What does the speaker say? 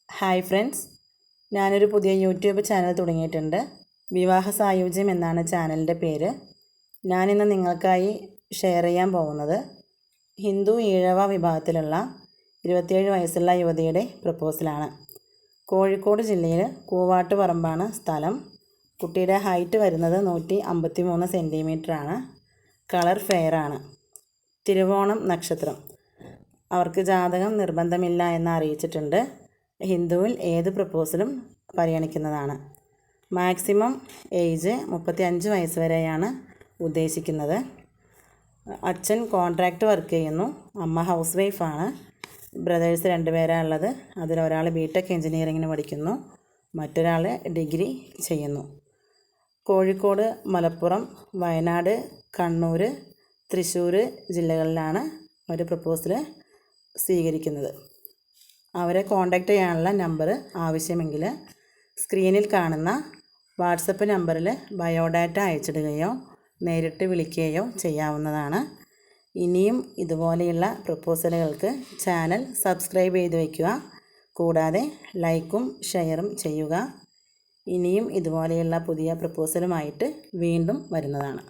Hi friends, ഞാനൊരു പുതിയ YouTube channel തുടങ്ങിയിട്ടുണ്ട്. വിവാഹ സായുജ്യം എന്നാണ് ചാനലിൻ്റെ പേര്. ഞാനിന്ന് നിങ്ങൾക്കായി ഷെയർ ചെയ്യാൻ പോകുന്നത് ഹിന്ദു ഈഴവ വിഭാഗത്തിലുള്ള 27 വയസ്സുള്ള യുവതിയുടെ പ്രപ്പോസലാണ്. കോഴിക്കോട് ജില്ലയിൽ കൂവാട്ടുപറമ്പാണ് സ്ഥലം. കുട്ടിയുടെ ഹൈറ്റ് വരുന്നത് 153 സെൻറ്റിമീറ്ററാണ്. കളർ ഫെയറാണ്. തിരുവോണം നക്ഷത്രം. അവർക്ക് ജാതകം നിർബന്ധമില്ല എന്ന് അറിയിച്ചിട്ടുണ്ട്. ഹിന്ദുവിൽ ഏത് പ്രപ്പോസലും പരിഗണിക്കുന്നതാണ്. മാക്സിമം ഏജ് 35 വയസ്സ് വരെയാണ് ഉദ്ദേശിക്കുന്നത്. അച്ഛൻ കോൺട്രാക്റ്റ് വർക്ക് ചെയ്യുന്നു. അമ്മ ഹൗസ് വൈഫാണ്. ബ്രദേഴ്സ് 2 പേരാണ് ഉള്ളത്. അതിലൊരാൾ ബിടെക് എഞ്ചിനീയറിങ്ങിന് പഠിക്കുന്നു, മറ്റൊരാൾ ഡിഗ്രി ചെയ്യുന്നു. കോഴിക്കോട്, മലപ്പുറം, വയനാട്, കണ്ണൂർ, തൃശ്ശൂർ ജില്ലകളിലാണ് ഒരു പ്രപ്പോസൽ സ്വീകരിക്കുന്നത്. അവരെ കോൺടാക്റ്റ് ചെയ്യാനുള്ള നമ്പർ ആവശ്യമെങ്കിൽ സ്ക്രീനിൽ കാണുന്ന വാട്സപ്പ് നമ്പറിൽ ബയോഡാറ്റ അയച്ചിടുകയോ നേരിട്ട് വിളിക്കുകയോ ചെയ്യാവുന്നതാണ്. ഇനിയും ഇതുപോലെയുള്ള പ്രപ്പോസലുകൾക്ക് ചാനൽ സബ്സ്ക്രൈബ് ചെയ്ത് വയ്ക്കുക. കൂടാതെ ലൈക്കും ഷെയറും ചെയ്യുക. ഇനിയും ഇതുപോലെയുള്ള പുതിയ പ്രപ്പോസലുമായിട്ട് വീണ്ടും വരുന്നതാണ്.